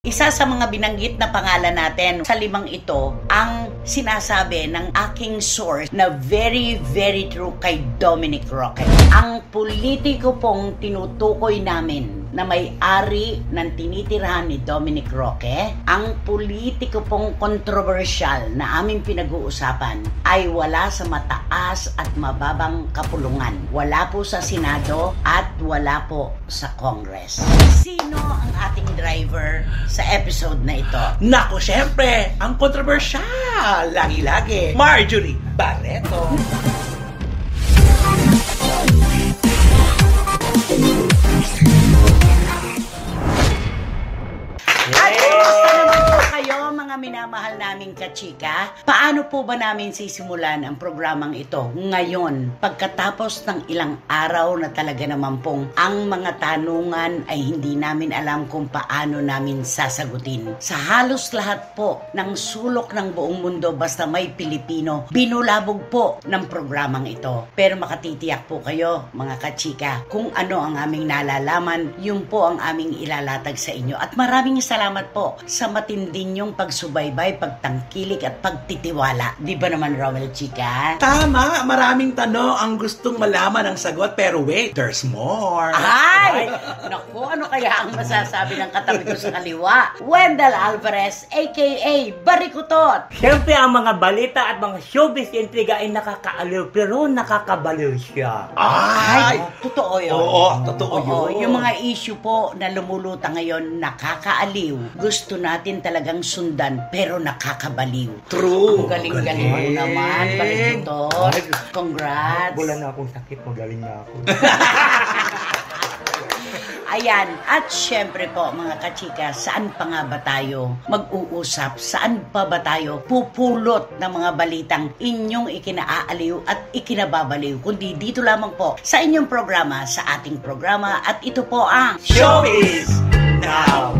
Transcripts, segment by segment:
Isa sa mga binanggit na pangalan natin sa 5 ito, ang sinasabi ng aking source na very, very true kay Dominic Roque. Ang politiko pong tinutukoy namin na may-ari ng tinitirhan ni Dominic Roque, ang politiko pong kontrobersyal na aming pinag-uusapan ay wala sa mataas at mababang kapulungan. Wala po sa Senado at wala po sa Congress. Sino ang ating driver sa episode na ito? Nako, syempre, ang kontrobersyal, lagi-lagi, Marjorie Barreto. At kumusta naman po kayo, mga minamahal naming kachika? Paano po ba namin sisimulan ang programang ito ngayon, pagkatapos ng ilang araw na talaga naman pong ang mga tanungan ay hindi namin alam kung paano namin sasagutin. Sa halos lahat po ng sulok ng buong mundo, basta may Pilipino, binulabog po ng programang ito. Pero makatitiyak po kayo, mga kachika, kung ano ang aming nalalaman, yun po ang aming ilalatag sa inyo. At maraming salamat po sa matindi niyong pagsubaybay, pagtangkilik at pagtitiwala. Di ba naman, Romel Chika? Tama, maraming tanong ang gustong malaman ang sagot, pero wait, there's more. Ay! Naku, ano kaya ang masasabi ng katabi ko sa kaliwa? Wendell Alvarez, a.k.a. Barikutot. Siyempre, ang mga balita at mga showbiz intriga ay nakakaaliw, pero nakakabaliw siya. Ay! Totoo yun. Oo, totoo yun. Yung mga issue po na lumulutang ngayon, nakakaaliw. Gusto natin talagang sundan, pero nakakabaliw. True. Ang galing-galing mo naman, Barikutot. Congrats. Wala na akong sakit, magaling na ako. Ayan, at syempre po mga kachika, saan pa nga ba tayo mag-uusap? Saan pa ba tayo pupulot ng mga balitang inyong ikinaaaliw at ikinababaliw? Kundi dito lamang po sa inyong programa, sa ating programa, at ito po ang Showbiz Now!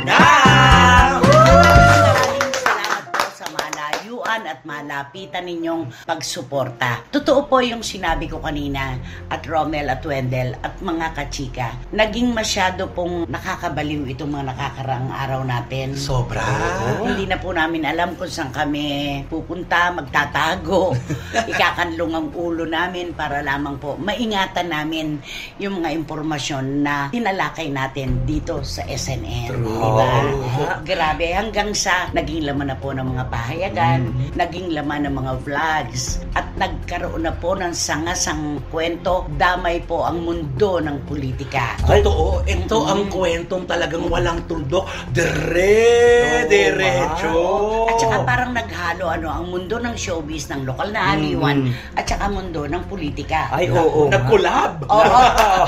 Now! Maraming salamat po sa malayuan at malapitan ninyong pagsuporta. Totoo po yung sinabi ko kanina at Romel at Wendell at mga kachika. Naging masyado pong nakakabaliw itong mga nakakaraang araw natin. Sobra. Hindi na po namin alam kung saan kami pupunta, magtatago. Ikakanlong ang ulo namin para lamang po maingatan namin yung mga impormasyon na tinalakay natin dito sa SNN. Diba? Grabe, hanggang sa naging laman na po ng mga pahayagan, naging laman ng mga vlogs, at nagkaroon na po ng sangasang kwento, damay po ang mundo ng politika. Totoo, ito ang kwentong talagang walang tuldok, diretso. At saka parang naghalo ang mundo ng showbiz, ng lokal na aliwan, at saka mundo ng politika. Ay, oo. Nag-collab. Oo,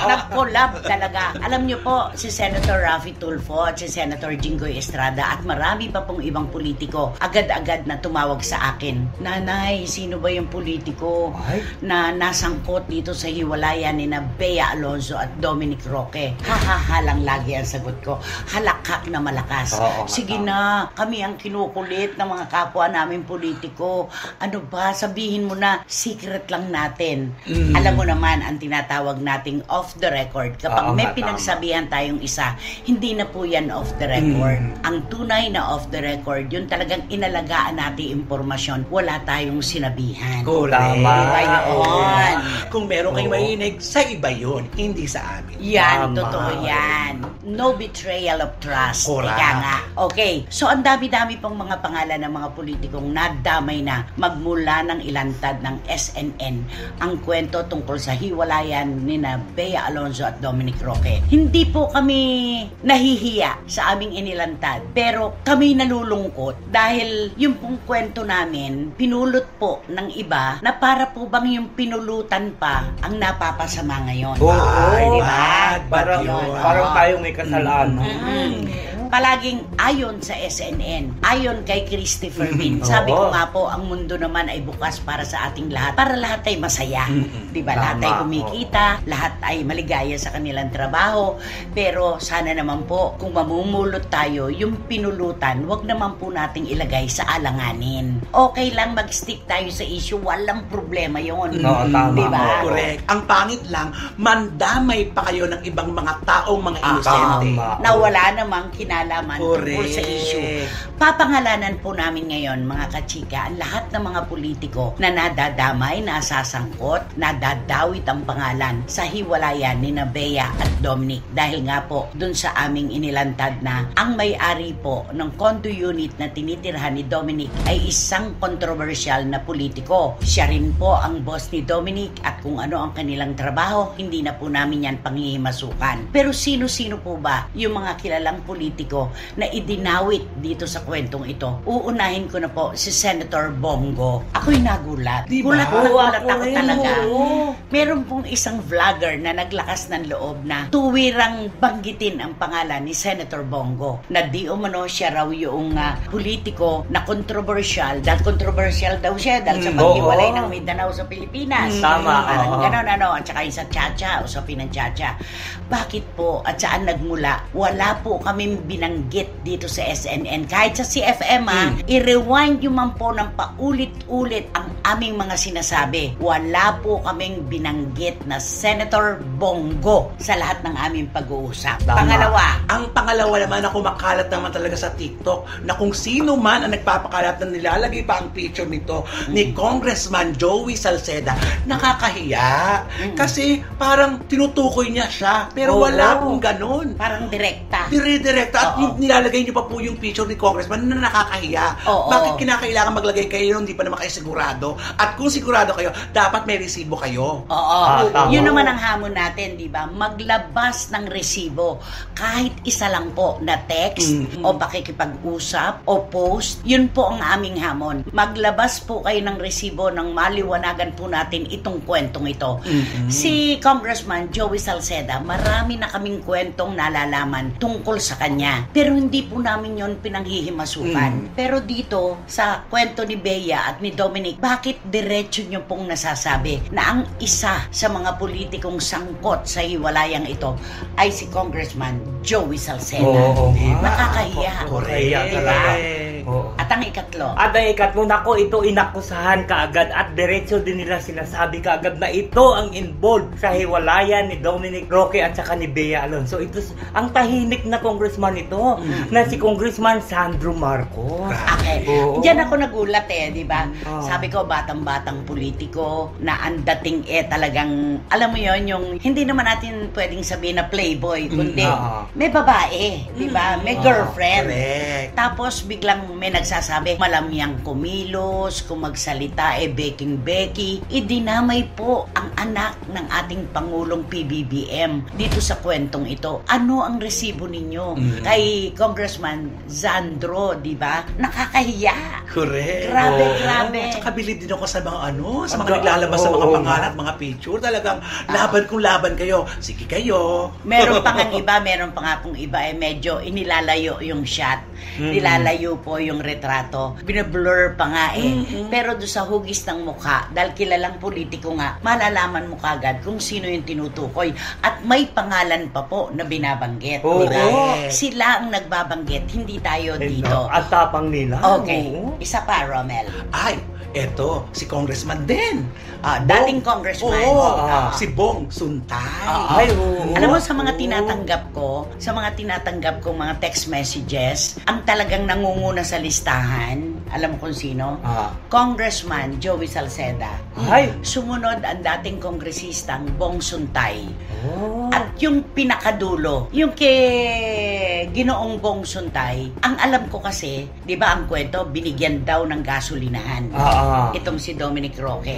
nag-collab talaga. Alam niyo po, si Senator Raffy Tulfo at si Senator Jinggoy Estrada at marami pa pong ibang politiko, agad-agad na tumawag sa akin, Nanay, sino ba yung politiko na nasangkot dito sa hiwalayan ni na Bea Alonzo at Dominic Roque? Ha lang lagi ang sagot ko. Halakak na malakas. Sige na, kami ang kinukulit ng mga kapwa namin politiko. Ano ba, sabihin mo na, secret lang natin. Alam mo naman ang tinatawag nating off the record. Kapag may pinagsabihan tayong isa, hindi na po yan off the record. Ang tunay na off the record, yun talagang inalagaan natin impormasyon. Wala tayong sinabihan. Tama. Diba yun? Kung meron kayong mahinig, sa iba yun, hindi sa amin. Yan, totoo yan. No betrayal of trust. Correct. Ika nga. Okay, so ang dami-dami pong mga pangalan ng mga politikong nadamay na magmula ng ilantad ng SNN ang kwento tungkol sa hiwalayan ni na Bea Alonzo at Dominic Roque. Hindi po kami nahihiya sa aming inilantad, pero kami nalulungkot dahil yung pong kwento namin, pinulot po ng iba na para po bang yung pinulutan pa ang napapasama ngayon. Ay, diba? Parang tayong may kasalanan. Palaging ayon sa SNN, ayon kay Christopher Min. Sabi ko nga po, ang mundo naman ay bukas para sa ating lahat. Para lahat ay masaya. Diba? Lahat ay kumikita, lahat ay maligaya sa kanilang trabaho. Pero sana naman po, kung mamumulot tayo, yung pinulutan, wag naman po nating ilagay sa alanganin. Okay lang mag-stick tayo sa issue, walang problema yon. Tama. Diba? Correct. Ang pangit lang, mandamay pa kayo ng ibang mga taong mga inosente. Na wala namang kinalaman tungkol sa issue. Papangalanan po namin ngayon, mga kachika, ang lahat ng mga politiko na nadadamay, nasasangkot, nadadawit ang pangalan sa hiwalayan ni Bea at Dominic. Dahil nga po, dun sa aming inilantad na ang may-ari po ng condo unit na tinitirhan ni Dominic ay isang kontrobersyal na politiko. Siya rin po ang boss ni Dominic at kung ano ang kanilang trabaho, hindi na po namin yan panghihimasukan. Pero sino-sino po ba yung mga kilalang politiko na idinawit dito sa kwentong ito? Uunahin ko na po si Senator Bongo. Ako'y nagulat. Diba? Gulat na gulat Oo, ako ako talaga. rin. Meron pong isang vlogger na naglakas ng loob na tuwirang banggitin ang pangalan ni Senator Bongo na di umano siya raw yung politiko na kontrobersyal dahil kontrobersyal daw siya dahil sa paghiwalay ng Mindanao sa Pilipinas. Tama. Parang ganon at saka yung sa Chacha, usapin ng Chacha. Bakit po at saan nagmula? Wala po kaming binanggit dito sa SNN. Kahit sa CFM i-rewind nyo man po ng paulit-ulit ang aming mga sinasabi. Wala po kaming binanggit na Senator Bongo sa lahat ng aming pag-uusap. Tama. Pangalawa, Ang pangalawa naman na kumakalat naman talaga sa TikTok na kung sino man ang nagpapakalat na nilalagay pa ang picture nito ni Congressman Joey Salceda, nakakahiya. Kasi parang tinutukoy niya siya pero wala pong ganun. parang direkta. Dire-direkta at Oo. nilalagay niyo pa po yung picture ni Congressman na nakakahiya. Oo. Bakit kinakailangan maglagay kayo nung hindi pa naman kayo sigurado? At kung sigurado kayo, dapat may resibo kayo. Oo. Tama. Yun naman ang hamon natin, di ba? Maglabas ng resibo. Kahit isa lang po na text o pakikipag-usap o post, yun po ang aming hamon. Maglabas po kayo ng resibo nang maliwanagan po natin itong kwentong ito. Si Congressman Joey Salceda, marami na kaming kwentong nalalaman tungkol sa kanya. Pero hindi po namin yun pinanghihimasukan. Pero dito, sa kwento ni Bea at ni Dominic, bakit diretso nyo pong nasasabi na ang isa sa mga politikong sangkot sa hiwalayang ito ay si Congressman Joey Salceda? Oo. Nakakahiya. Kaya talaga. Oo. At ang ikatlo, At ang ikatlo, nako, ito inakusahan kaagad at diretso din nila sinasabi kaagad na ito ang involved sa hiwalayan ni Dominic Roque at saka ni Bea Alonzo. Ito ang tahimik na congressman ito na si Congressman Sandro Marcos. okay. Oo. Diyan ako nagulat di ba? Oo. Sabi ko, batang-batang politiko na ang dating talagang, alam mo yon yung hindi naman natin pwedeng sabihin na playboy, kundi may babae, di ba? May girlfriend. Correct. Tapos biglang may nagsasabi, malamyang kumilos, kung magsalita, beking-beki. Idinamay po ang anak ng ating Pangulong PBBM dito sa kwentong ito. Ano ang resibo ninyo kay Congressman Sandro, di ba? Nakakahiya. Correct. Grabe. Tsaka bilib din ako sa mga sa mga naglalabas sa mga pangalan at mga picture. Talagang laban kayo. Sige kayo. Meron pa nga pong iba medyo inilalayo yung shot. Nilalayo po yung retrato. Binablur pa nga Pero doon sa hugis ng mukha, dahil kilalang politiko nga, malalaman mo kagad kung sino yung tinutukoy. At may pangalan pa po na binabanggit. Oo. Diba? Sila ang nagbabanggit, hindi tayo dito. At tapang nila. Okay. Oo. Isa pa, Romel. Ay, eto, si Congressman din. Dating congressman. Oo, Ah. si Bong Suntay. Ay, oo. Alam mo, sa mga tinatanggap ko mga text messages, ang talagang nangunguna sa listahan, alam mo kung sino? Congressman Joey Salceda. Ay. Sumunod ang dating kongresistang Bong Suntay. Oh. At yung pinakadulo, yung kay Ginoong Bong Suntay, ang alam ko kasi, di ba ang kwento, binigyan daw ng gasolinahan. Itong si Dominic Roque.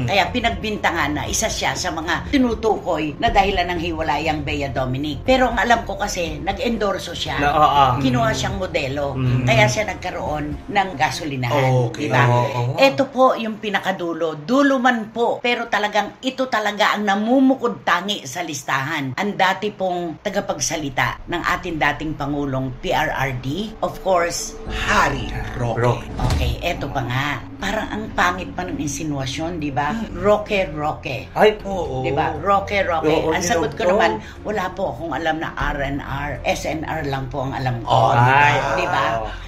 Kaya pinagbintangan na isa siya sa mga tinutukoy na dahilan ng hiwalayang Bea Dominic. Pero ang alam ko kasi, nag-endorso siya. Kinuha siyang modelo. Kaya siya nagkaroon ng gasolinahan. Okay. Diba? Oo. Ito po yung pinakadulo. Dulo man po. Pero talagang ito talaga ang namumukod tangi sa listahan. Ang dati pong tagapagsalita ng ating dating Pangulong PRRD. Of course, Harry Roque. okay, eto pa nga. Parang ang pangit pa ng insinuasyon, di ba? Roque. Ay, Oo. Di ba? Roque. Oo, Ang sagot ko nilog ko. naman, wala po akong alam na RNR, SNR lang po ang alam ko. Oh, Ay, di ba?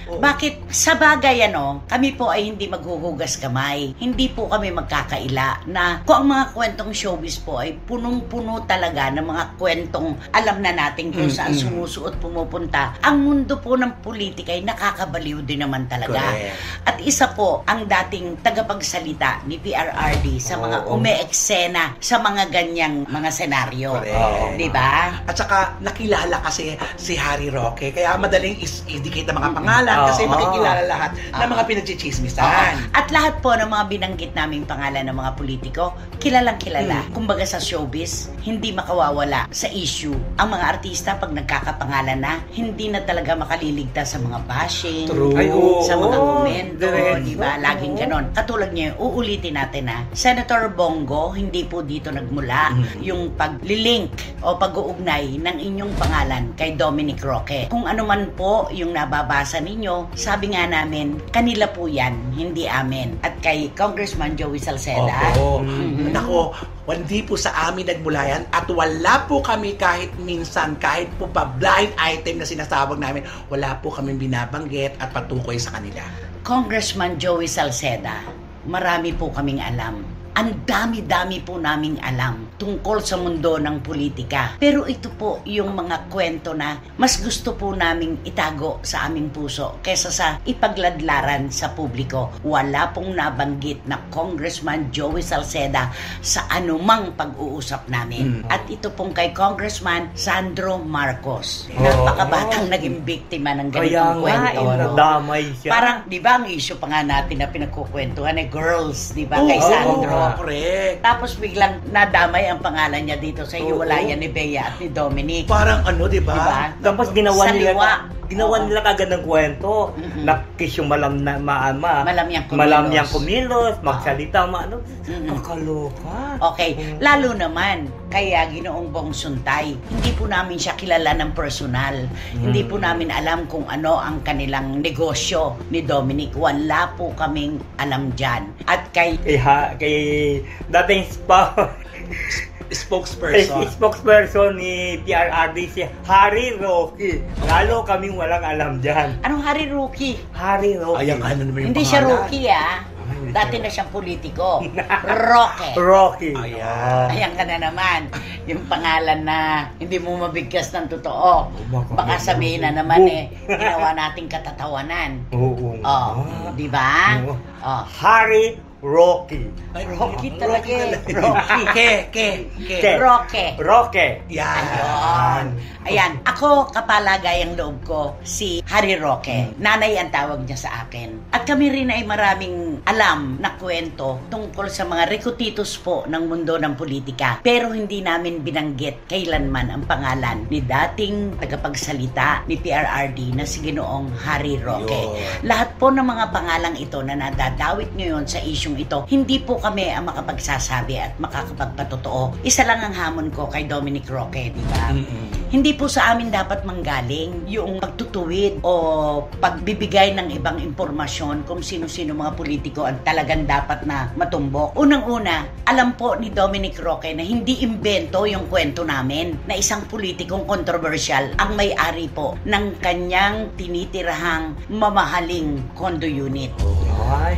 Oo. Bakit? Sa bagay, kami po ay hindi maghuhugas kamay. Hindi po kami magkakaila na kung ang mga kwentong showbiz po ay punong-puno talaga ng mga kwentong alam na natin kung saan sumusuot pumupunta. Ang mundo po ng politika ay nakakabaliw din naman talaga. Correct. At isa po ang dating tagapagsalita ni PRRD sa mga umeeksena sa mga ganyang mga senaryo. Correct. Di ba? At saka nakilala kasi si Harry Roque, kaya madaling indicate ang mga pangalan kasi makikilala lahat ng mga pinagchichismisan. At lahat po ng mga binanggit naming pangalan ng mga politiko, kilalang kilala. Kumbaga sa showbiz, hindi makawawala sa issue. Ang mga artista pag nagkakapangalan na, hindi na talaga makaliligtas sa mga bashing, True. Ay, oo. sa mga komento, Diretso. di ba? Laging ganon. Katulad niya, uulitin natin na Senator Bongo, hindi po dito nagmula yung paglilink o pag-uugnay ng inyong pangalan kay Dominic Roque. Kung ano man po yung nababasa ninyo, sabi nga namin, kanila po yan, hindi amin. At kay Congressman Joey Salceda, Opo. Nako, hindi po sa amin nagmula yan at wala po kami kahit minsan, kahit po pa blind item na sinasabog namin, wala po kami binabanggit at patukoy sa kanila. Congressman Joey Salceda, marami po kaming alam. Ang dami-dami po naming alam tungkol sa mundo ng politika. Pero ito po yung mga kwento na mas gusto po naming itago sa aming puso kesa sa ipagladlaran sa publiko. Wala pong nabanggit na Congressman Joey Salceda sa anumang pag-uusap namin. At ito pong kay Congressman Sandro Marcos. Napakabatang naging biktima ng ganitong kwento. Nadamay siya. Parang, di ba, ang issue pa nga natin na pinagkukwentuhan girls, di ba, kay Sandro. Correct. Tapos biglang nadamay ang pangalan niya dito sa hiwalayan ni Bea at ni Dominic. Parang diba? Diba? Tapos ginawa Saliwa. nila kagad ng kwento. Nakis yung malamyang kumilos, magsalita, kakaloka. Okay, lalo naman kaya Ginoong Bong Suntay, hindi po namin siya kilala ng personal. Hindi po namin alam kung ano ang kanilang negosyo ni Dominic. Wala po kaming alam dyan. At kay dating spokesperson ni PRRD si Harry Roque. Lalo kaming walang alam dyan. anong Harry Roque? Harry Roque. Ayan, naman yung Hindi siya pangalan? Roque Dati na siyang politiko. Roque. Roque. Ayan. Ayan ka na naman. Yung pangalan na hindi mo mabigkas ng totoo. Baka sabihin na naman ginawa nating katatawanan. Oo. Di ba? Harry Roque. Rocky talaga Rocky. Roque. Yan. Ayan. Ako, kapalagay ang loob ko, si Harry Roque. Nanay ang tawag niya sa akin. At kami rin ay maraming alam na kwento tungkol sa mga rekutitos po ng mundo ng politika. Pero hindi namin binanggit kailanman ang pangalan ni dating tagapagsalita ni PRRD na si Ginoong Harry Roque. Lahat po ng mga pangalang ito na nadadawit ngayon sa isyung ito, hindi po kami ang makapagsasabi at makakapagpatotoo. Isa lang ang hamon ko kay Dominic Roque, di ba? Hindi po sa amin dapat manggaling yung pagtutuwid o pagbibigay ng ibang impormasyon kung sino-sino mga politiko ang talagang dapat na matumbok. Unang-una, alam po ni Dominic Roque na hindi imbento yung kwento namin na isang politikong kontrobersyal ang may-ari po ng kanyang tinitirahang mamahaling condo unit.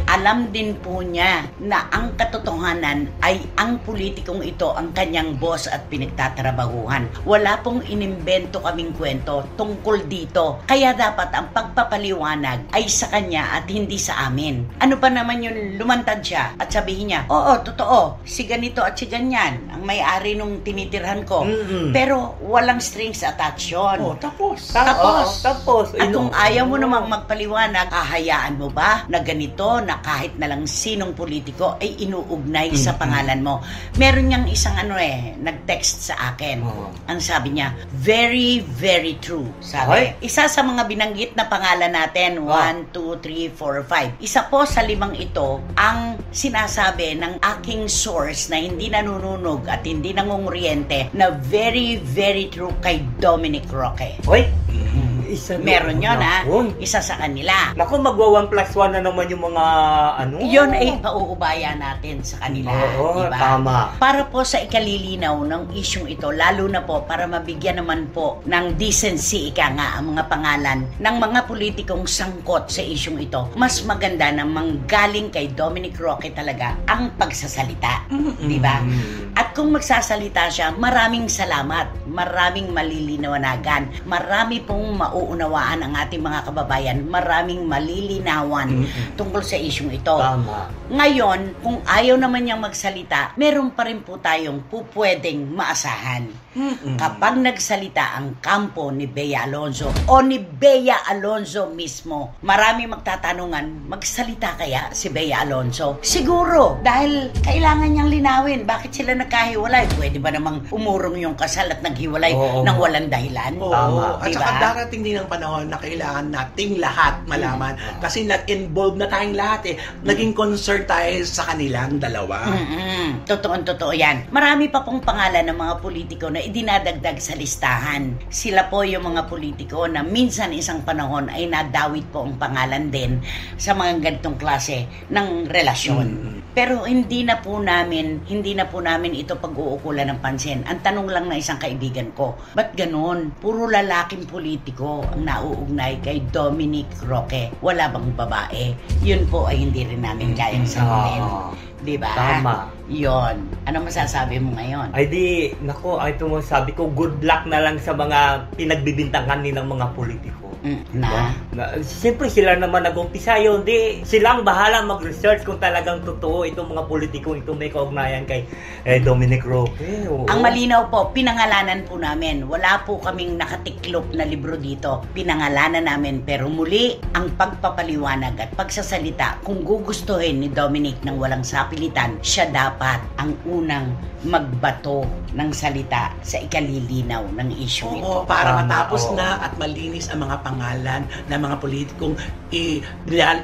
Alam din po niya na ang katotohanan ay ang politikong ito ang kanyang boss at pinagtatrabahuhan. Wala pong inimbento kaming kwento tungkol dito. Kaya dapat ang pagpapaliwanag ay sa kanya at hindi sa amin. Ano pa naman yung lumantad siya at sabihin niya, oo, totoo, si ganito at si ganyan ang may-ari nung tinitirhan ko. Pero walang strings attached yun. Tapos. At kung ayaw mo namang magpaliwanag, hahayaan mo ba na ganito na kahit na lang sinong politiko ay inuugnay sa pangalan mo? Meron niyang isang nag-text sa akin. Ang sabi niya, very, very true. Sabi, isa sa mga binanggit na pangalan natin, 1, 2, 3, 4, 5. Isa po sa 5 ito ang sinasabi ng aking source na hindi nanununog at hindi nangunguryente na very, very true kay Dominic Roque. Isa Meron yun, Nakon. Isa sa kanila. Naku, magwa 1+1 na naman yung mga ano. Yun ay pauubaya natin sa kanila, Oo, diba? tama. Para po sa ikalilinaw ng isyong ito, lalo na po para mabigyan naman po ng decency, ika nga, ang mga pangalan ng mga politikong sangkot sa isyong ito, mas maganda na manggaling kay Dominic Roque talaga ang pagsasalita. Diba? At kung magsasalita siya, maraming salamat, maraming malilinawagan, marami pong mauunawaan ang ating mga kababayan, maraming malilinawan tungkol sa isyong ito. Tama. Ngayon, kung ayaw naman niyang magsalita, meron pa rin po tayong pupwedeng maasahan. Kapag nagsalita ang kampo ni Bea Alonzo o ni Bea Alonzo mismo, marami magtatanungan, magsalita kaya si Bea Alonzo? Siguro, dahil kailangan niyang linawin, bakit sila nagkahiwalay? Pwede ba namang umurong yung kasal at naghiwalay ng walang dahilan? Oo. Tama. At saka darating din ang panahon na kailangan nating lahat malaman. Kasi nag-involve na tayong lahat Naging concern tayo sa kanilang dalawa. Totoo yan. Marami pa pong pangalan ng mga politiko na idinadagdag sa listahan. Sila po yung mga politiko na minsan isang panahon ay nadawit po ang pangalan din sa mga ganitong klase ng relasyon. Pero hindi na po namin ito pag-uukulan ng pansin. Ang tanong lang na isang kaibigan ko, ba't ganun? Puro lalaking politiko ang nauugnay kay Dominic Roque. Wala bang babae? Yun po ay hindi rin namin kayang sagutin. Diba? Tama. Yon. Ano masasabi mo ngayon? Ay di, nako, ito mo sabi ko, good luck na lang sa mga pinagbibintangan nilang mga politiko. Siyempre sila naman nag-umpisa yun. Di, silang bahala mag-research kung talagang totoo itong mga politiko ito may kaugnayan kay Dominic Roque. Ang malinaw po, pinangalanan po namin. Wala po kaming nakatiklop na libro dito. Pinangalanan namin. Pero muli, ang pagpapaliwanag at pagsasalita, kung gugustuhin ni Dominic ng walang sapilitan, siya dapat ang unang magbato ng salita sa ikalilinaw ng issue ito. Para matapos na at malinis ang mga pangalan ng mga politikong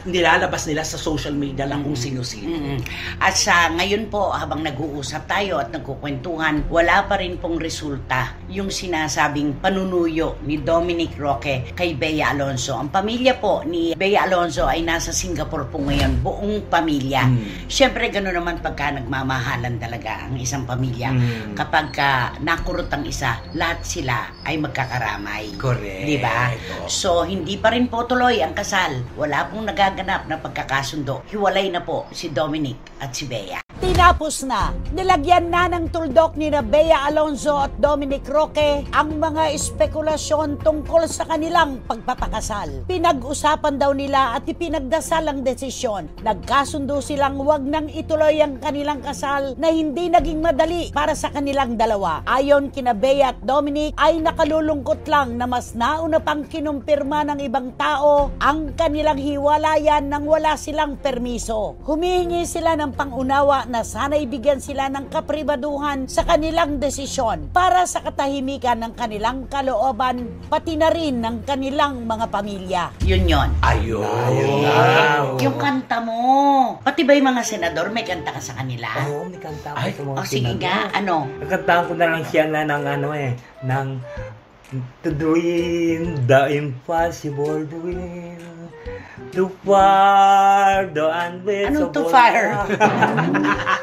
nilalabas nila sa social media lang kung sino-sino. At sa ngayon po, habang nag-uusap tayo at nagkukwentuhan, wala pa rin pong resulta yung sinasabing panunuyo ni Dominic Roque kay Bea Alonzo. Ang pamilya po ni Bea Alonzo ay nasa Singapore po ngayon, buong pamilya. Siyempre, gano'n naman pagka nagmamahalan talaga ang isang pamilya. Kapag nakurot ang isa, lahat sila ay magkakaramay. Correct. Diba? So, hindi pa rin po tuloy ang kasal. Wala pong nagaganap na pagkakasundo. Hiwalay na po si Dominic at si Bea. Tinapos na, nilagyan na ng tuldok ni Bea Alonzo at Dominic Roque ang mga espekulasyon tungkol sa kanilang pagpapakasal. Pinag-usapan daw nila at ipinagdasal ang desisyon. Nagkasundo silang wag nang ituloy ang kanilang kasal na hindi naging madali para sa kanilang dalawa. Ayon kina Bea at Dominic ay nakalulungkot lang na mas nauna pang kinumpirma ng ibang tao ang kanilang hiwalayan nang wala silang permiso. Humihingi sila ng pangunawa na sana ibigyan sila ng kapribaduhan sa kanilang desisyon para sa katahimikan ng kanilang kalooban pati na rin ng kanilang mga pamilya. Yun. Ayun. Yung kanta mo. Pati ba yung mga senador may kanta ka sa kanila? Oo, may kanta ako sa mga Sige nga, ano? Nakantahan ko na lang siya na ng to dream the impossible dream. To fire the unbeatable. Anong to fire?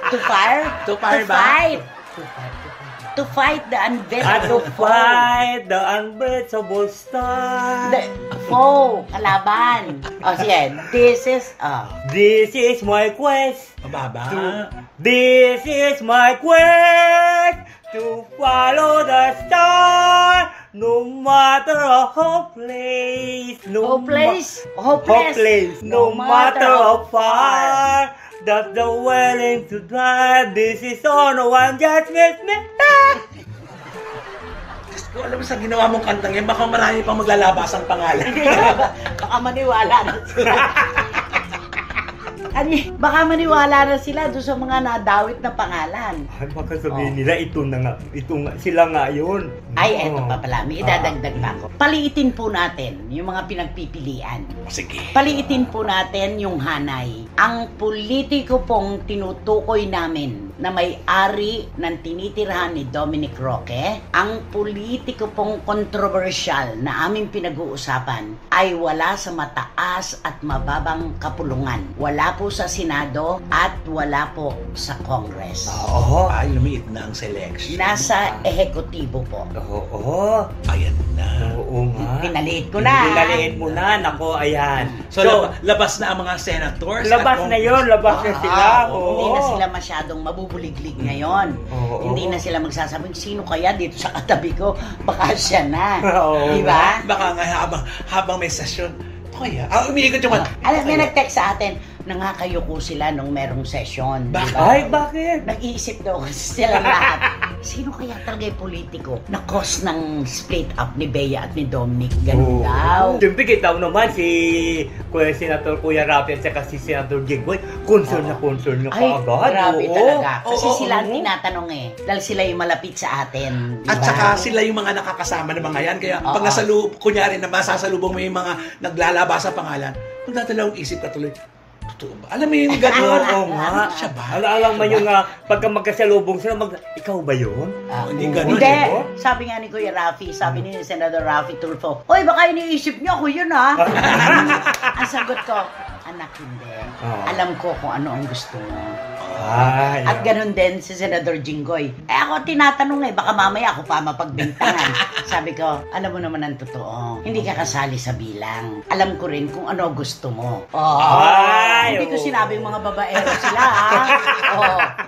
To fire? To fire to ba? fight. To fight the unbeatable To fight the unbeatable star. The foe, kalaban. Sige, this is my quest. Mababa. This is my quest to follow the star, no matter how place, hopeless, no matter how far. That's the willing to drive. This is all no one judgment me. Kung alam mo sa ginawa mong kantang yan, baka marami pang maglalabas ang pangalan. Baka maniwala na sila. Baka maniwala na sila doon sa mga nadawit na pangalan. Ay, baka sabihin nila, ito nga, sila nga yun. Ay, eto pa pala, may idadagdag pa ako. Paliitin po natin yung mga pinagpipilian. Sige. Paliitin po natin yung hanay. Ang politiko pong tinutukoy namin na may-ari ng tinitirhan ni Dominic Roque, ang politiko pong kontrobersyal na aming pinag-uusapan ay wala sa mataas at mababang kapulungan. Wala po sa Senado at wala po sa Congress. Oo. Ay, lumiit na ang selection. Nasa ehekutibo po. Oo. Ayan na. Oo nga. Pinaliit ko na. Pinaliit mo na. Nako, ayan. So, labas na ang mga senators. labas na yun. Labas na sila. Hindi Oo. na sila masyadong mabubuliglig ngayon. Oo. Hindi na sila magsasabing, sino kaya dito sa katabi ko? Baka siya na. Oo. Di ba? Baka nga habang may session, kaya, umiikot yung Alam, may nag-text sa atin, nangakayuko sila nung merong session. Di ba? Ay, bakit? Nag-iisip daw kasi sila lahat. Sino kaya talaga yung politiko na cause ng split up ni Bea at ni Dominic? Ganun daw. Siyempre, kita mo naman si Senator Kuya Rafi at saka si Senator Jinggoy, concern na Ay, kaagad. grabe Oo. talaga. Kasi Oo, sila ang oo. tinatanong eh. Dahil sila yung malapit sa atin. At Diba? saka sila yung mga nakakasama ng mga yan. Kaya Oo. pag kunyari na masasalubong mo yung mga naglalaba sa pangalan, magdadalawang isip ka tuloy, totoo ba? Alam mo yung gano'n? Oo nga. Siya ba? Alam mo yung pagka magkasalubong sila, ikaw ba yun? Hindi ganun. Hindi. eh. Sabi nga ni Kuya Rafi, sabi ni Senator Rafi Tulfo, "Oy, baka iniisip niyo ako yun ha." Ang sagot ko, anak, hindi. Alam ko kung ano ang gusto mo. Ay, At ganun din si Senador Jinggoy. Ako tinatanong baka mamaya ako pa mapagbintangan. Sabi ko, alam mo naman ang totoo. Hindi ka kasali sa bilang. Alam ko rin kung ano gusto mo. Ay, Hindi ko oo. sinabing mga babaero sila ha.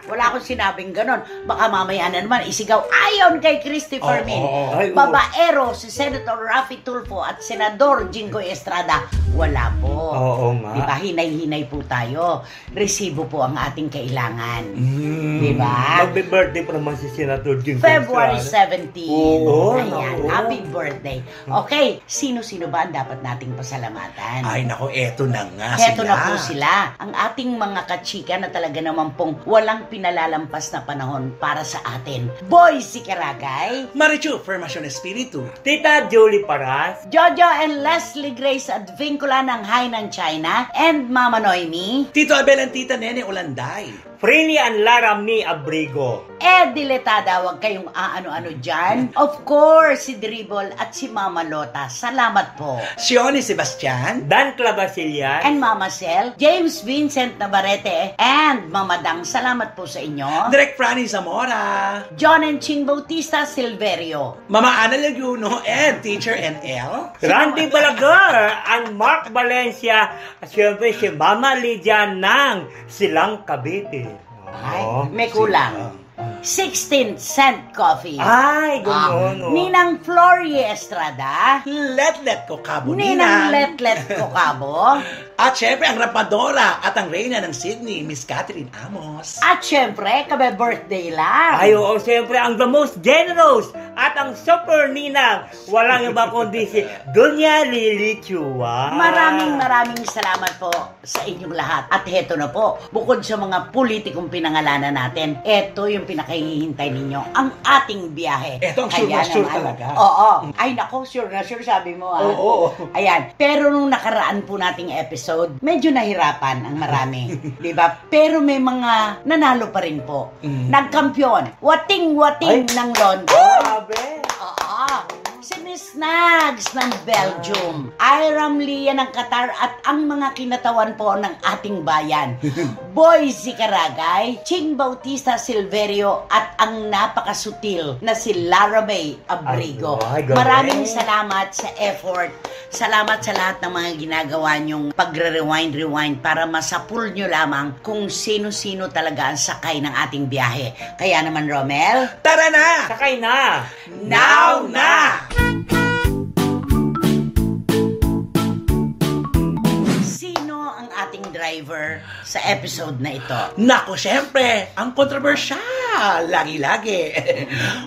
Wala akong sinabing ganun. Baka mamaya na naman isigaw ayon kay Christopher Min. Ay, oo. Babaero si Senator Rafi Tulfo at Senador Jinggoy Estrada. Wala po. Oo nga. Diba? Hinay-hinay po tayo. Resibo po ang ating kailangan. Mm. Diba? Magbe-birthday pa naman si Senator Jinggoy. February Estrada. 17. Oo, Ayan, naku. happy birthday. Okay, sino-sino ba ang dapat nating pasalamatan? Ay, nako, eto na nga Heto sila. na po sila. Ang ating mga kachika na talaga naman pong walang pinalalampas na panahon para sa atin. Boy si Karagay, Marichu, Formacion Espiritu. Tita Julie Paras. Jojo and Leslie Grace Advincula ng Hainan, China, and Mama Noemi, Tito Abel and Tita Nene Ulanday. Frini and Laramni Abrigo. Diletada, wag kayong aano-ano dyan. Of course, si Dribble at si Mama Lota. Salamat po. Sioni Sebastian. Dan Clabasilian. And Mama Sel, James Vincent Navarrete, and Mama Dang, salamat po sa inyo. Direk Franny Zamora. John and Ching Bautista Silverio. Mama Ana Laguno and Teacher NL. Randy Balaguer and Mark Valencia. At syempre si Mama Lydia ng Silang Cavite. Ay, Oo. may kulang. 16 cent coffee. Ay, gano'n. Ninang Florie Estrada. Let ko kabo Ninang Ninang. Let ko kabo. At syempre ang rapadora at ang reyna ng Sydney, Miss Catherine Amos. At syempre, kabe birthday lang. Ay, oo, siyempre, ang the most generous at ang super ninang, walang iba kundi si Dunya Lili Chua. Maraming salamat po sa inyong lahat. At heto na po, bukod sa mga politikong pinangalanan natin, eto yung pinakahihintay ninyo, ang ating biyahe. Eto ang sure na sure naman, talaga. Oo. Ay nako, sure na sure sabi mo. Oo. Ayan. Pero nung nakaraan po nating episode, medyo nahirapan ang marami. 'Di ba? Pero may mga nanalo pa rin po. Nagkampiyon. Wating-wating ng London. Grabe. Oo. Si Miss Nags ng Belgium, Iram Lia ng Qatar at ang mga kinatawan po ng ating bayan. Boy si Karagay, Ching Bautista Silverio at ang napakasutil na si Lara May Abrigo. Ay, galing. Maraming salamat sa effort. Salamat sa lahat ng mga ginagawa nyong pagre-rewind para masapul nyo lamang kung sino-sino talaga ang sakay ng ating biyahe. Kaya naman, Romel, Tara na! Sakay na. Now na! sino ang ating driver sa episode na ito? Nako, syempre, ang kontrobersyal, lagi-lagi,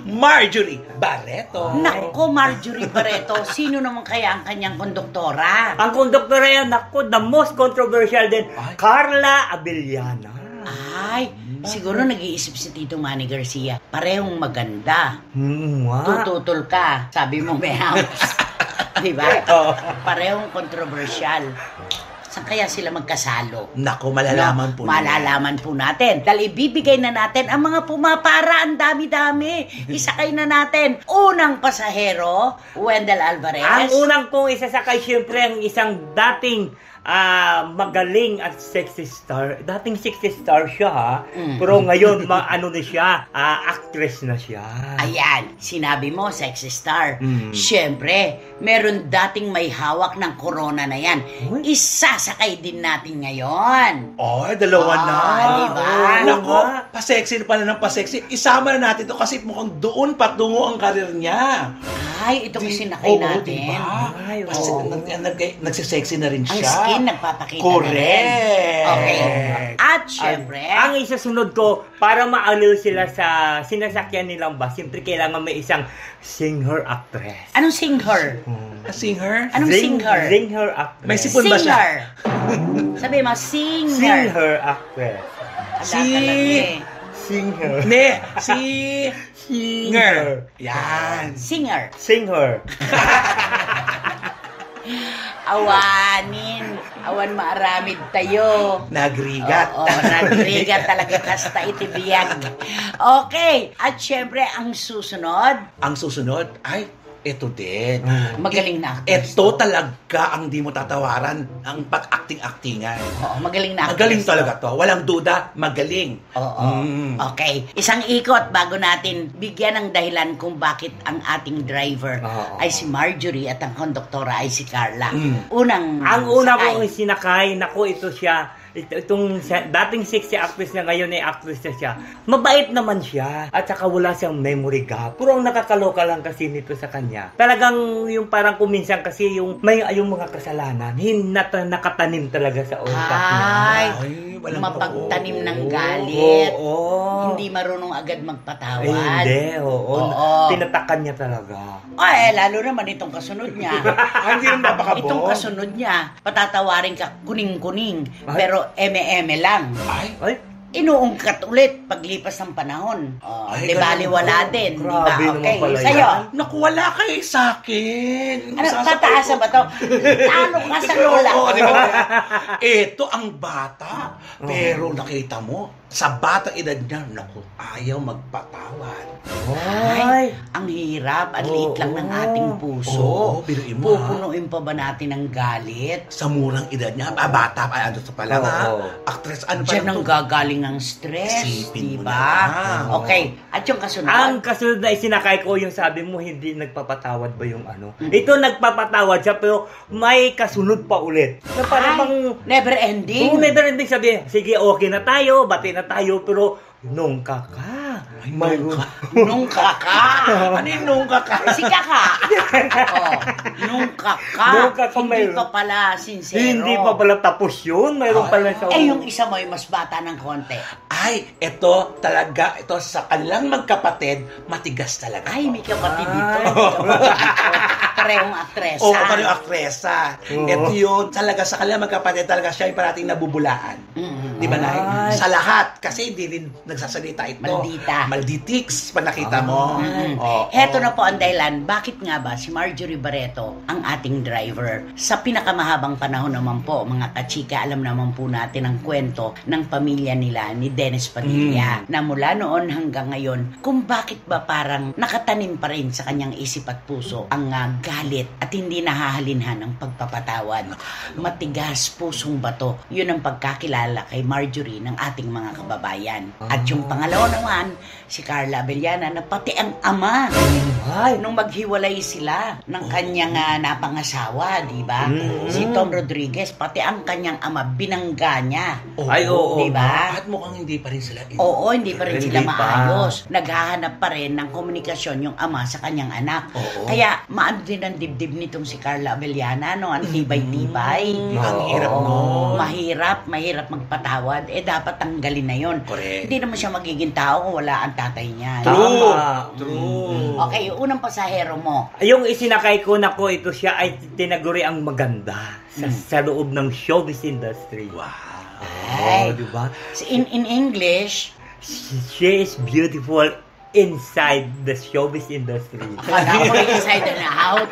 Marjorie Barreto. Nako, Marjorie Barreto, sino naman kaya ang kanyang konduktora? Ang konduktor yan, ako, the most controversial din, Ay. Carla Abellana. Ay, siguro nag-iisip si Tito Manny Garcia. Parehong maganda. Nga. Tututol ka, sabi mo may house. Diba? Oo. Parehong kontrobersyal. Sa kaya sila magkasalo? Nako, malalaman po Malalaman po natin. Dahil ibibigay na natin ang mga pumapara, ang dami-dami. Isakay na natin. Unang pasahero, Wendell Alvarez. Ang unang kong isasakay, syempre, ang isang dating magaling at sexy star. Dating sexy star siya, ha? Pero ngayon, ano na siya? Actress na siya. Ayan, sinabi mo, sexy star. Siyempre, meron dating may hawak ng corona na yan. Isasakay din natin ngayon. Dalawa na. Diba? Nako, pa-sexy pala ng pa-sexy. Isama na natin to kasi mukhang doon patungo ang karir niya. Ay, ito kasi sinakay natin. Diba? Ay, nagsisexy na rin Ang siya. skin nagpapakita Correct. na rin. Okay. At syempre, Ang isasunod ko, para maaliw sila sa sinasakyan nilang bus, siyempre kailangan may isang singer actress. anong singer? Singer? Anong singer? Singer actress. May sipon ba siya? Singer. Sabi mo, singer. Singer actress. Singer. Singer. Yan. Singer. Singer. Awan maaramid tayo. Nagrigat. Oo, nagrigat talaga kasta itibiyag. Okay, at syempre ang susunod, Ang susunod, ay, ito din. magaling na actress. Ito talaga ang di mo tatawaran, ang pag-acting-actingan. Oo, magaling na actress. Magaling talaga to. Walang duda, magaling. Oo. Okay. Isang ikot bago natin bigyan ng dahilan kung bakit ang ating driver ay si Marjorie at ang konduktora ay si Carla. Ang una sakay. kong sinakay, naku, ito siya. Itong dating sexy actress na ngayon ay actress na siya. Mabait naman siya. At saka wala siyang memory gap. Pero ang nakakaloka lang kasi nito sa kanya. Talagang yung parang kuminsan kasi yung mga kasalanan, nakatanim talaga sa utak niya. Ay, walang mapagtanim ng galit. Oo. Hindi marunong agad magpatawad. Hindi, oo. Oo. Tinatakan niya talaga. Ay, lalo naman itong kasunod niya. Hindi yung napakabong. Itong kasunod niya, patatawarin ka kuning-kuning, Ay. pero eme-eme lang. Ay, Inuungkat ulit paglipas ng panahon. Ay, Di bali ganun wala po. din. Di ba? Grabe naman Okay, pala sa'yo. yan. Naku, wala kayo sa akin. Ano, tataas ba to? Talo ka sa lola ko. Oo, di ba? Ito ang bata. Pero nakita mo, sa bata edad niya, naku, ayaw magpatawad. ay. Ang hirap. Ang liit lang ng ating puso. Oo, biruin mo, ha? Pupunuin pa ba natin ng galit? Sa murang edad niya, bata pa, ano sa pala nga, Oo. actress, ano pa Diyan lang ang to? gagaling ang stress. Isipin mo Diba? na. Okay. At yung kasunod? Ang kasunod na isinakay ko, yung sabi mo, hindi nagpapatawad ba yung ano? Ito nagpapatawad siya, pero may kasunod pa ulit. Na parang Ay, bang... never ending. Oo, never ending sabi, sige, okay na tayo, bati na tayo, pero nung kaka. Ay, nungka. Nung kaka. Ano yung nungka ka? Si kaka. Oh, nung kaka. Nung kaka Hindi mayroon. pa pala sincero. Hindi pa pala tapos yun. Mayroon pala sa... yung isa mo ay mas bata ng konti. Ay, ito talaga, ito sa kanilang magkapatid, matigas talaga. Ay, may kapatid dito. Ay. May kapatid dito. Parehong aktresa. Oo, paano yung aktresa? Ito yun, talaga sa kanilang magkapatid, talaga siya yung parating nabubulaan. Di ba, Nay? Ay. Sa lahat, kasi hindi rin nagsasalita ito. Maldita. Malditix, pag nakita mo. Oo. Heto na po ang dahilan. Bakit nga ba si Marjorie Barreto ang ating driver? Sa pinakamahabang panahon naman po, mga kachika, alam naman po natin ang kwento ng pamilya nila ni Dennis Padilla na mula noon hanggang ngayon, kung bakit ba parang nakatanim pa rin sa kanyang isip at puso ang galit at hindi nahahalinhan ng pagpapatawad. Matigas pusong bato. Yun ang pagkakilala kay Marjorie ng ating mga kababayan. At yung pangalawa naman, si Carla Abellana na pati ang ama Ay. nung maghiwalay sila ng kanyang napangasawa, di ba? Mm. Si Tom Rodriguez, pati ang kanyang ama, binangga niya. Ay, oo. Di ba? At mukhang hindi pa rin sila. Oo, hindi pa rin Hindi sila pa. maayos. Naghahanap pa rin ng komunikasyon yung ama sa kanyang anak. Oo. Kaya, maano din ang dibdib nitong si Carla Abellana, no? Ang tibay-tibay. Ang hirap Oo. nun. Mahirap magpatawad. Dapat tanggalin na yon. Correct. Hindi naman siya magiging tao kung wala ang tatay niya. True. True. Okay, yung unang pasahero mo. Yung isinakay ko na ko, ito siya ay tinaguri ang maganda sa loob ng showbiz industry. Wow. Ay. Oh, di ba? In English, She is beautiful inside the showbiz industry. Akala ko inside and out.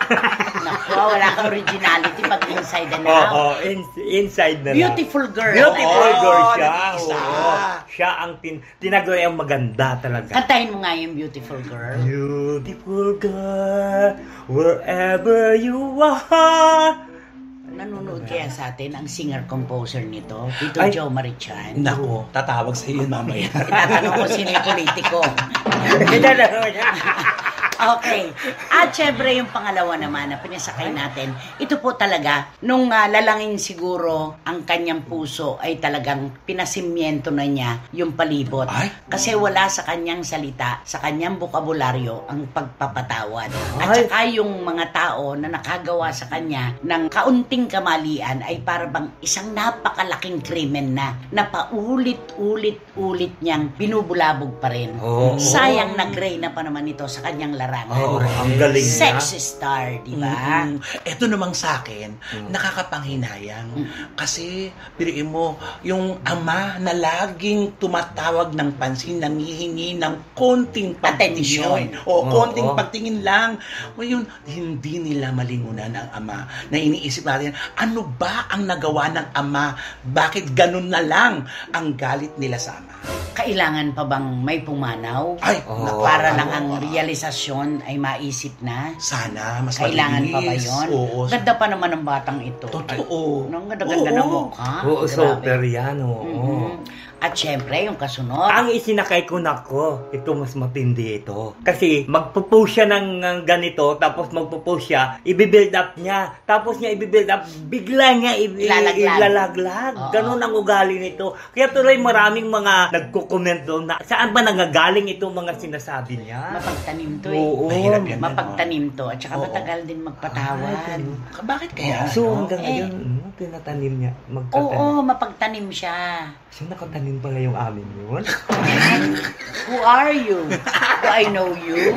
Naku, wala kang originality pag inside and out. Oo, inside na lang. Beautiful girl. Beautiful girl siya. isa. Oo. Siya ang tinagay ang maganda talaga. Kantahin mo nga yung beautiful girl. Beautiful girl, wherever you are. Nanonood kaya sa atin ang singer-composer nito, Tito Ay. Joe Marichan. Nako, tatawag sa iyo mamaya. Tinatanong ko sino yung politiko. Okay. At syempre yung pangalawa naman na pinasakay natin, ito po talaga, nung lalangin siguro ang kanyang puso ay talagang pinasimyento na niya yung palibot. Ay. Kasi wala sa kanyang salita, sa kanyang bokabularyo ang pagpapatawad. At Ay. saka yung mga tao na nakagawa sa kanya ng kaunting kamalian ay para bang isang napakalaking krimen na paulit-ulit niyang binubulabog pa rin. Oo. Sayang nag-gray na pa naman ito sa kanyang larangan. Oh, ang galing niya. Sexy star, di ba? Ito namang sa akin, nakakapanghinayang. Kasi, piliin mo, yung ama na laging tumatawag ng pansin, nangihingi ng konting pagtingin. Atensyon. O, konting Oo. pagtingin lang. O yun, hindi nila malingunan ang ama. Na iniisip natin, ano ba ang nagawa ng ama? Bakit ganun na lang ang galit nila sa ama? Kailangan pa bang may pumanaw? Ay, Na Oo. para lang ang realisasyon ay maisip na? sana, mas Kailangan pa ba mabilis. yun? Oo. Ganda pa naman ng batang ito. Totoo. Ang ganda-ganda ng Oo. mukha. Oo, Grabe. super yan. Oo. Mhm. At syempre, yung kasunod. Ang isinakay ko nako, ito mas matindi ito. Kasi magpo-post siya ng ganito, tapos magpo-post siya, i-build up niya. Tapos niya i-build up, bigla niya ilalaglag. Oo. Ganun ang ugali nito. Kaya tuloy maraming mga nagko-comment doon na saan ba nangagaling itong mga sinasabi niya? Mapagtanim to eh. Oo. Mahirap yan. Mapagtanim to. At saka Oo. matagal din magpatawad. Bakit kaya? So no? hanggang ngayon, tinatanim niya. Oo, mapagtanim siya. So nakatanim pala yung amin yun? Who are you? Do I know you?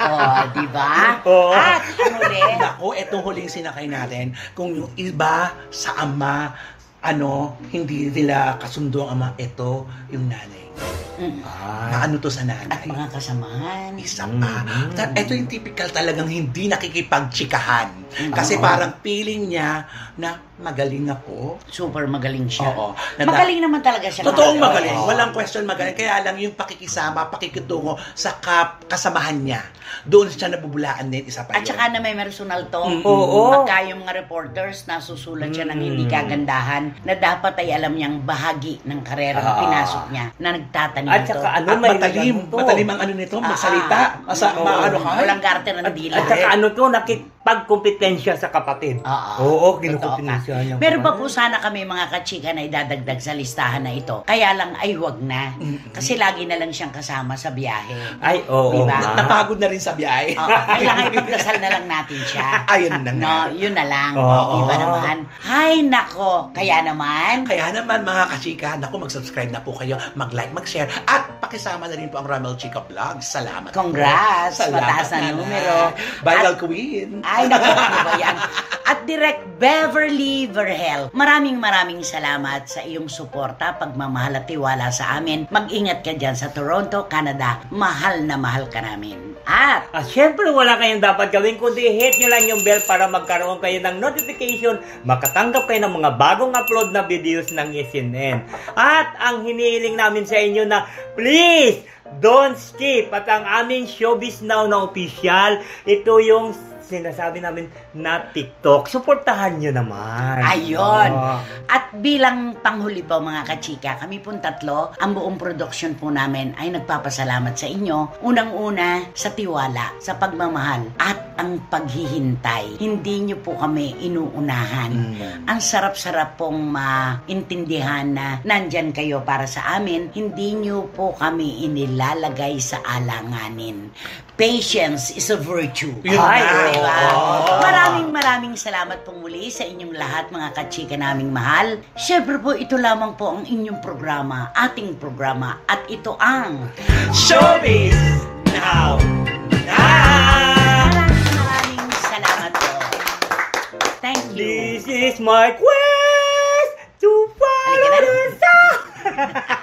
Oh, di ba? Oo. At ano ulit? Nako, etong huling sinakay natin, kung yung iba sa ama, hindi nila kasundo ang ama, ito yung nanay. Maano to sa At nanay? mga kasamahan. Isa pa. Ito yung typical talagang hindi nakikipagtsikahan. Mm. Kasi Oo. parang feeling niya na magaling ako. Super magaling siya. Oo. Magaling naman talaga siya. Totoong Oo. magaling. Walang question magaling. Kaya lang yung pakikisama, pakikitungo sa kasamahan niya. Doon siya nabubulaan din. Isa pa At yun. saka na may personal to. Oo. Pagka yung mga reporters nasusulat siya ng hindi kagandahan na dapat ay alam niyang bahagi ng karera na pinasok niya na nagtatanim At ito. saka At matalim matalim ang nito, magsalita. Maano ka? Walang garter ng dila. At saka nakipagkompetensya sa kapatid. Oo, kinukumpetensya niya. Meron pa po sana kami mga kachika na idadagdag sa listahan na ito. Kaya lang ay wag na. Kasi lagi na lang siyang kasama sa biyahe. Ay, oo. Diba? Napagod na rin sa biyahe. Oo, kailangan ipagdasal na lang natin siya. Ayun na nga. No, yun na lang. Oo. Diba naman? Hay nako. Kaya naman, Kaya naman mga kachika, mag-subscribe na po kayo, mag-like, mag-share, at pakisama na rin po ang Ramel Chica Vlogs. Salamat congrats. po. Mataas na Nanay. numero. Viral Queen. Ay, naku, ano ba yan? At Direct Beverly Verhel, maraming salamat sa iyong suporta, pagmamahal at tiwala sa amin. Mag-ingat ka dyan sa Toronto, Canada. Mahal na mahal ka namin. At, Syempre wala kayong dapat gawin kundi hit nyo lang yung bell para magkaroon kayo ng notification, makatanggap kayo ng mga bagong upload na videos ng SNN. At ang hinihiling namin sa inyo na please don't skip at ang aming Showbiz Now na official, ito yung sinasabi namin na TikTok. Suportahan nyo naman. ayun. Oo. At bilang panghuli po mga kachika, kami pong tatlo, ang buong production po namin ay nagpapasalamat sa inyo. Unang-una sa tiwala, sa pagmamahal, at ang paghihintay. Hindi nyo po kami inuunahan. Ang sarap-sarap pong maintindihan na nandyan kayo para sa amin. Hindi nyo po kami inilalagay sa alanganin. Patience is a virtue. Yun Ay, na. diba? Oo. Maraming salamat pong muli sa inyong lahat mga kachika naming mahal. Siyempre po ito lamang po ang inyong programa, ating programa, at ito ang Showbiz Now! maraming salamat po. Thank you. This is my quest to follow Halika na. the sun.